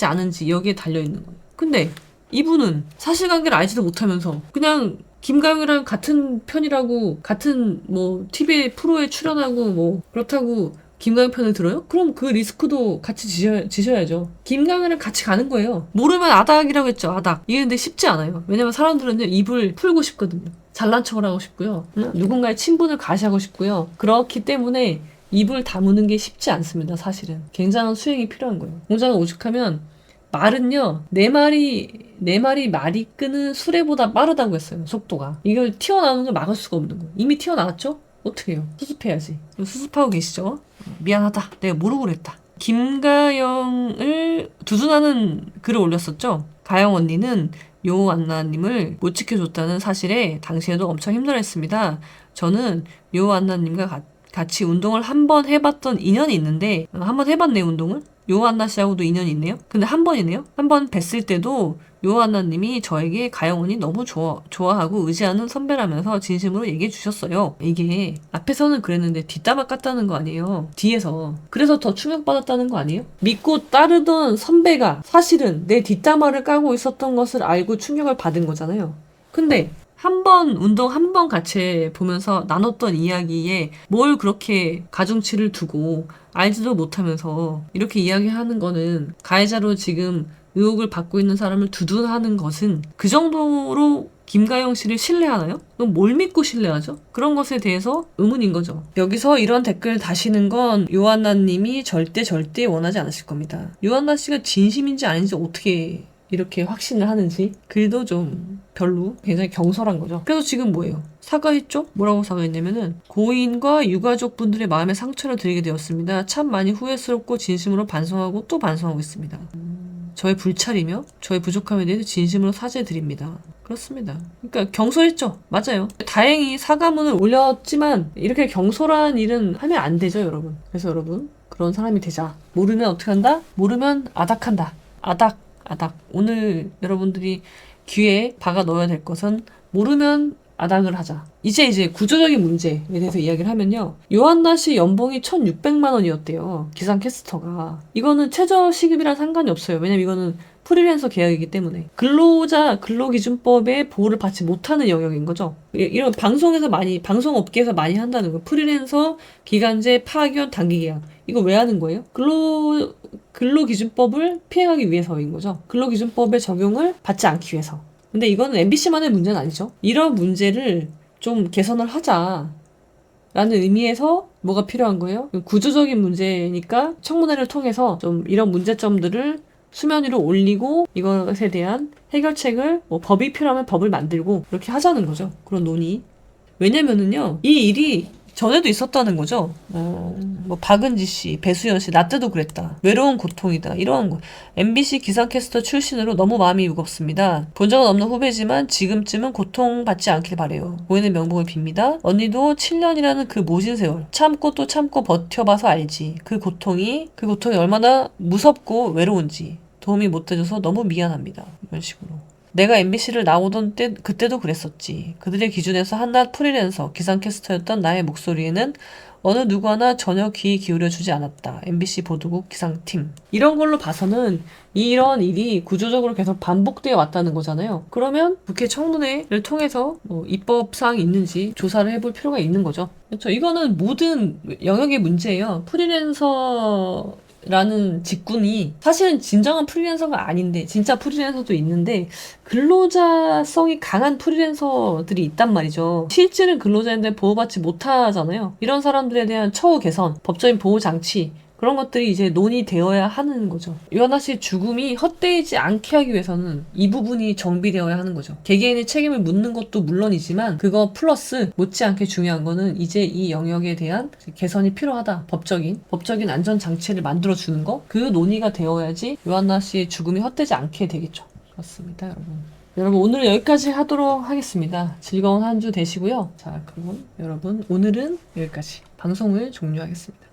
않은지 여기에 달려있는 거예요. 근데 이분은 사실관계를 알지도 못하면서 그냥 김가영이랑 같은 편이라고 같은 뭐 TV 프로에 출연하고 뭐 그렇다고 김가영 편을 들어요? 그럼 그 리스크도 같이 지셔야죠. 김가영이랑 같이 가는 거예요. 모르면 아닥이라고 했죠. 아닥. 이게 근데 쉽지 않아요. 왜냐면 사람들은 입을 풀고 싶거든요. 잘난 척을 하고 싶고요. 누군가의 친분을 가시하고 싶고요. 그렇기 때문에 입을 다무는 게 쉽지 않습니다. 사실은. 굉장한 수행이 필요한 거예요. 공자가 오죽하면 말은요, 네 마리 끄는 수레보다 빠르다고 했어요. 속도가. 이걸 튀어나오는 걸 막을 수가 없는 거예요. 이미 튀어나왔죠? 어떻게 해요? 수습해야지. 수습하고 계시죠? 미안하다. 내가 모르고 그랬다. 김가영을 두둔하는 글을 올렸었죠? 가영 언니는 요안나님을 못 지켜줬다는 사실에 당시에도 엄청 힘들어했습니다. 저는 요안나님과 같이 운동을 한 번 해봤던 인연이 있는데, 한 번 해봤네, 운동을? 요한나 씨하고도 인연이 있네요? 근데 한 번이네요? 한 번 뵀을 때도 요한나 님이 저에게 가영언니 너무 좋아하고 의지하는 선배라면서 진심으로 얘기해 주셨어요. 이게 앞에서는 그랬는데 뒷담화 깠다는 거 아니에요. 뒤에서. 그래서 더 충격받았다는 거 아니에요? 믿고 따르던 선배가 사실은 내 뒷담화를 까고 있었던 것을 알고 충격을 받은 거잖아요. 근데 운동 한 번 같이 보면서 나눴던 이야기에 뭘 그렇게 가중치를 두고 알지도 못하면서 이렇게 이야기하는 거는 가해자로 지금 의혹을 받고 있는 사람을 두둔하는 것은 그 정도로 김가영 씨를 신뢰하나요? 그럼 뭘 믿고 신뢰하죠? 그런 것에 대해서 의문인 거죠. 여기서 이런 댓글 다시는 건 요한나 님이 절대 원하지 않으실 겁니다. 요한나 씨가 진심인지 아닌지 어떻게 이렇게 확신을 하는지 글도 좀 별로 굉장히 경솔한 거죠. 그래서 지금 뭐예요? 사과했죠? 뭐라고 사과했냐면은 고인과 유가족분들의 마음에 상처를 드리게 되었습니다. 참 많이 후회스럽고 진심으로 반성하고 또 반성하고 있습니다. 저의 불찰이며 저의 부족함에 대해서 진심으로 사죄드립니다. 그렇습니다. 그러니까 경솔했죠. 맞아요. 다행히 사과문을 올렸지만 이렇게 경솔한 일은 하면 안 되죠, 여러분. 그래서 여러분, 그런 사람이 되자. 모르면 어떻게 한다? 모르면 아닥한다. 아닥. 오늘 여러분들이 귀에 박아 넣어야 될 것은 모르면 아닥을 하자. 이제 구조적인 문제에 대해서 이야기를 하면요. 요한나 씨 연봉이 1,600만 원이었대요. 기상캐스터가. 이거는 최저시급이랑 상관이 없어요. 왜냐면 이거는 프리랜서 계약이기 때문에. 근로자 근로기준법에 보호를 받지 못하는 영역인 거죠. 이런 방송업계에서 많이 한다는 거예요. 프리랜서, 기간제, 파견, 단기계약. 이거 왜 하는 거예요? 근로기준법을 피해가기 위해서인 거죠. 근로기준법의 적용을 받지 않기 위해서. 근데 이거는 MBC만의 문제는 아니죠. 이런 문제를 좀 개선을 하자 라는 의미에서 뭐가 필요한 거예요? 구조적인 문제니까 청문회를 통해서 좀 이런 문제점들을 수면 위로 올리고 이것에 대한 해결책을 법이 필요하면 법을 만들고 그렇게 하자는 거죠. 그런 논의. 왜냐면은요, 이 일이 전에도 있었다는 거죠. 박은지 씨, 배수연 씨, 나 때도 그랬다. 외로운 고통이다. 이런 거. MBC 기상캐스터 출신으로 너무 마음이 무겁습니다. 본 적은 없는 후배지만 지금쯤은 고통받지 않길 바래요. 보이는 명복을 빕니다. 언니도 7년이라는 그 모진 세월 참고 또 참고 버텨봐서 알지. 그 고통이 얼마나 무섭고 외로운지. 도움이 못 돼줘서 너무 미안합니다. 이런 식으로. 내가 MBC를 나오던 그때도 그랬었지. 그들의 기준에서 한낱 프리랜서, 기상캐스터였던 나의 목소리에는 어느 누구 하나 전혀 귀 기울여주지 않았다. MBC 보도국 기상팀. 이런 걸로 봐서는 이런 일이 구조적으로 계속 반복되어 왔다는 거잖아요. 그러면 국회 청문회를 통해서 입법사항이 있는지 조사를 해볼 필요가 있는 거죠. 그렇죠. 이거는 모든 영역의 문제예요. 라는 직군이 사실은 진정한 프리랜서가 아닌데 진짜 프리랜서도 있는데 근로자성이 강한 프리랜서들이 있단 말이죠. 실질은 근로자인데 보호받지 못하잖아요. 이런 사람들에 대한 처우 개선, 법적인 보호 장치 그런 것들이 이제 논의되어야 하는 거죠. 요한나 씨의 죽음이 헛되이지 않게 하기 위해서는 이 부분이 정비되어야 하는 거죠. 개개인의 책임을 묻는 것도 물론이지만 그거 플러스 못지않게 중요한 거는 이제 이 영역에 대한 개선이 필요하다. 법적인 안전장치를 만들어주는 거. 그 논의가 되어야지 요한나 씨의 죽음이 헛되지 않게 되겠죠. 그렇습니다, 여러분. 여러분, 오늘은 여기까지 하도록 하겠습니다. 즐거운 한 주 되시고요. 자, 그럼 여러분, 오늘은 여기까지 방송을 종료하겠습니다.